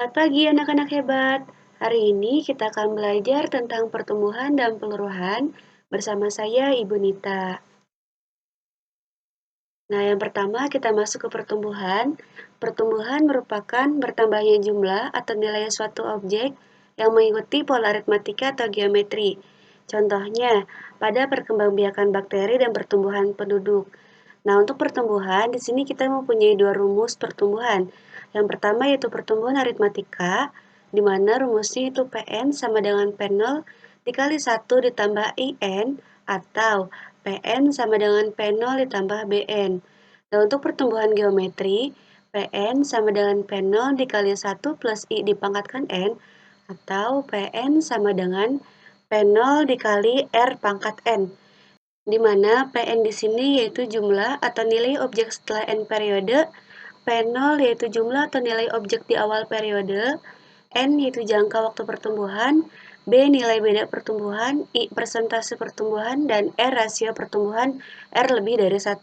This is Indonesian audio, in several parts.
Selamat pagi anak-anak hebat. Hari ini kita akan belajar tentang pertumbuhan dan peluruhan bersama saya Ibu Nita. Nah, yang pertama kita masuk ke pertumbuhan. Pertumbuhan merupakan bertambahnya jumlah atau nilai suatu objek yang mengikuti pola aritmatika atau geometri. Contohnya, pada perkembangbiakan bakteri dan pertumbuhan penduduk. Nah, untuk pertumbuhan, di sini kita mempunyai dua rumus pertumbuhan. Yang pertama yaitu pertumbuhan aritmatika, di mana rumusnya itu Pn sama dengan P0 dikali 1 ditambah In, atau Pn sama dengan P0 ditambah Bn. Dan untuk pertumbuhan geometri, Pn sama dengan P0 dikali 1 plus I dipangkatkan N, atau Pn sama dengan P0 dikali R pangkat N, di mana Pn di sini yaitu jumlah atau nilai objek setelah N periode, P0 yaitu jumlah atau nilai objek di awal periode, N yaitu jangka waktu pertumbuhan, B nilai beda pertumbuhan, I persentase pertumbuhan, dan R rasio pertumbuhan R lebih dari 1.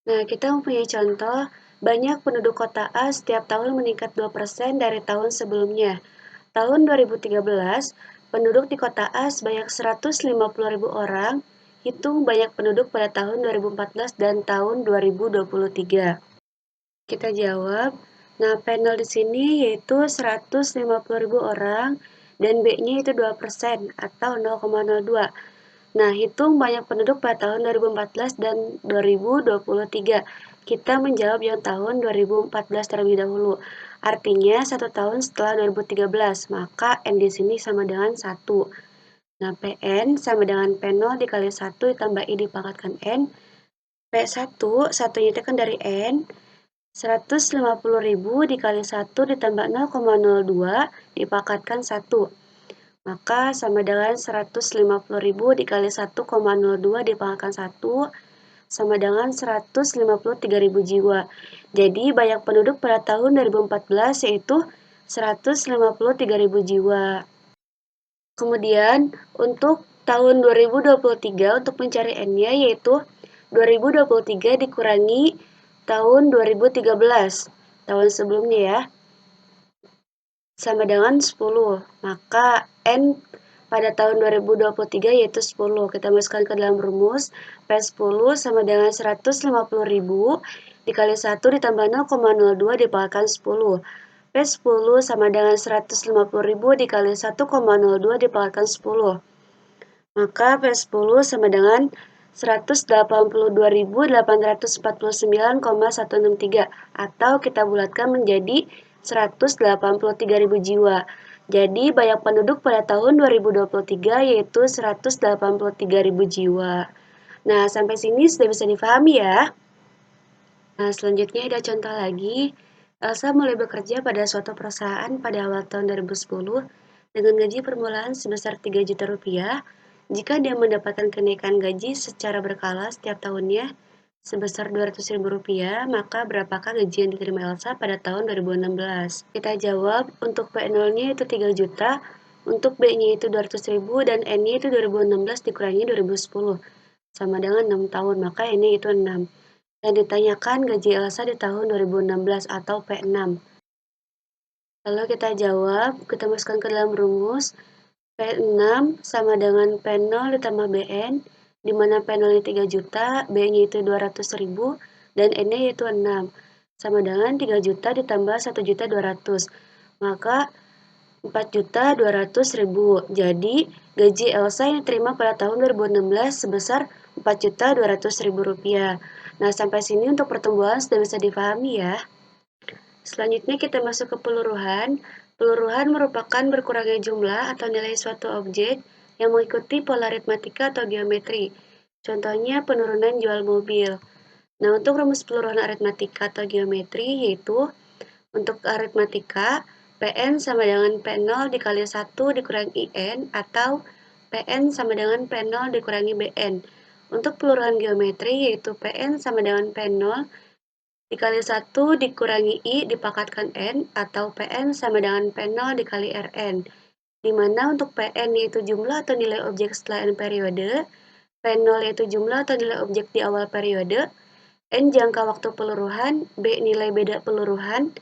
Nah, kita mempunyai contoh, banyak penduduk kota A setiap tahun meningkat 2% dari tahun sebelumnya. Tahun 2013, penduduk di kota A sebanyak 150.000 orang, hitung banyak penduduk pada tahun 2014 dan tahun 2023. Kita jawab, nah panel di sini yaitu 150.000 orang dan B-nya itu 2% atau 0,02. Nah, hitung banyak penduduk pada tahun 2014 dan 2023. Kita menjawab yang tahun 2014 terlebih dahulu. Artinya, 1 tahun setelah 2013, maka N di sini sama dengan 1. Nah, Pn sama dengan P0 dikali 1 ditambah I dipangkatkan N. P1, satunya itu kan dari N. 150.000 dikali 1 ditambah 0,02 dipangkatkan 1. Maka sama dengan 150.000 dikali 1,02 dipangkatkan 1 sama dengan 153.000 jiwa. Jadi banyak penduduk pada tahun 2014 yaitu 153.000 jiwa. Kemudian untuk tahun 2023 untuk mencari N-nya yaitu 2023 dikurangi tahun 2013, tahun sebelumnya ya, sama dengan 10. Maka N pada tahun 2023 yaitu 10. Kita masukkan ke dalam rumus. P10 sama dengan 150.000 dikali 1 ditambah 0,02 dipangkatkan 10. P10 sama dengan 150.000 dikali 1,02 dipangkatkan 10. Maka P10 sama dengan 182.849,163 atau kita bulatkan menjadi 183.000 jiwa. Jadi banyak penduduk pada tahun 2023 yaitu 183.000 jiwa. Nah, sampai sini sudah bisa difahami ya. Nah, selanjutnya ada contoh lagi. Elsa mulai bekerja pada suatu perusahaan pada awal tahun 2010 dengan gaji permulaan sebesar 3 juta rupiah. Jika dia mendapatkan kenaikan gaji secara berkala setiap tahunnya sebesar 200.000 rupiah, maka berapakah gaji yang diterima Elsa pada tahun 2016? Kita jawab, untuk P0-nya itu 3 juta, untuk B-nya itu 200.000, dan N-nya itu 2016 dikurangi 2010, sama dengan 6 tahun, maka N-nya itu 6. Dan ditanyakan gaji Elsa di tahun 2016 atau P6. Lalu kita jawab, kita masukkan ke dalam rumus. P6 sama dengan P0 ditambah Bn, di mana P0-nya 3 juta, B-nya itu 200.000, dan N-nya yaitu 6. Sama dengan 3 juta ditambah 1.200.000. Maka 4.200.000. Jadi, gaji Elsa yang diterima pada tahun 2016 sebesar 4.200.000 rupiah. Nah, sampai sini untuk pertumbuhan sudah bisa difahami ya. Selanjutnya kita masuk ke peluruhan. Peluruhan merupakan berkurangnya jumlah atau nilai suatu objek yang mengikuti pola aritmatika atau geometri. Contohnya penurunan jual mobil. Nah, untuk rumus peluruhan aritmatika atau geometri yaitu untuk aritmatika Pn sama dengan P0 dikali 1 dikurangi In atau Pn sama dengan P0 dikurangi Bn. Untuk peluruhan geometri yaitu Pn sama dengan P0 dikali 1 dikurangi I dipangkatkan N atau Pn sama dengan P0 dikali Rn. Di mana untuk Pn yaitu jumlah atau nilai objek setelah N periode, P0 yaitu jumlah atau nilai objek di awal periode, N jangka waktu peluruhan, B nilai beda peluruhan,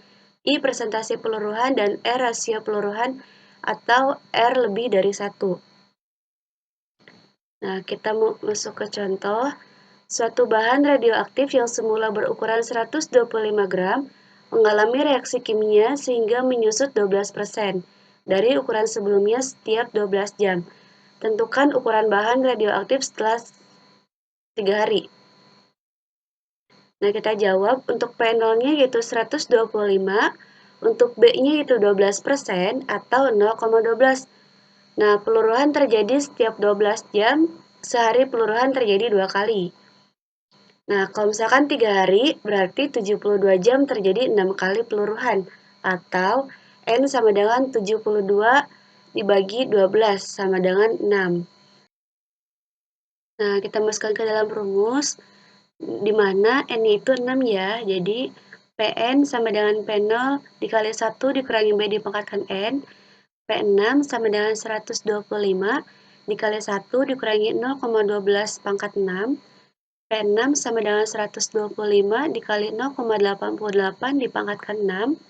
I persentase peluruhan, dan R rasio peluruhan atau R lebih dari 1. Nah, kita mau masuk ke contoh. Suatu bahan radioaktif yang semula berukuran 125 gram mengalami reaksi kimia sehingga menyusut 12% dari ukuran sebelumnya setiap 12 jam. Tentukan ukuran bahan radioaktif setelah 3 hari. Nah, kita jawab untuk P0-nya yaitu 125, untuk B-nya yaitu 12% atau 0,12. Nah, peluruhan terjadi setiap 12 jam, sehari peluruhan terjadi 2 kali. Nah, kalau misalkan 3 hari, berarti 72 jam terjadi 6 kali peluruhan, atau N sama dengan 72 dibagi 12 sama dengan 6. Nah, kita masukkan ke dalam rumus, di mana N-nya itu 6 ya, jadi Pn sama dengan P0 dikali 1 dikurangi B dipangkatkan N, P6 sama dengan 125 dikali 1 dikurangi 0,12 pangkat 6, P6 sama dengan 125 dikali 0,88 dipangkatkan 6,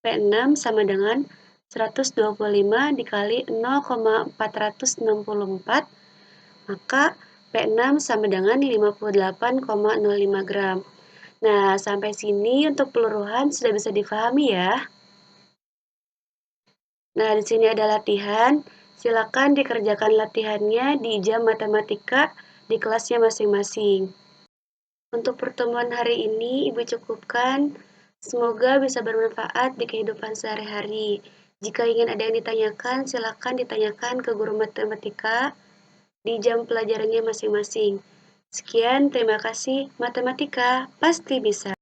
P6 sama dengan 125 dikali 0,464, maka P6 sama dengan 58,05 gram. Nah, sampai sini untuk peluruhan sudah bisa difahami ya. Nah, di sini ada latihan. Silakan dikerjakan latihannya di jam matematika di kelasnya masing-masing. Untuk pertemuan hari ini, Ibu cukupkan. Semoga bisa bermanfaat di kehidupan sehari-hari. Jika ingin ada yang ditanyakan, silakan ditanyakan ke guru matematika di jam pelajarannya masing-masing. Sekian, terima kasih. Matematika pasti bisa.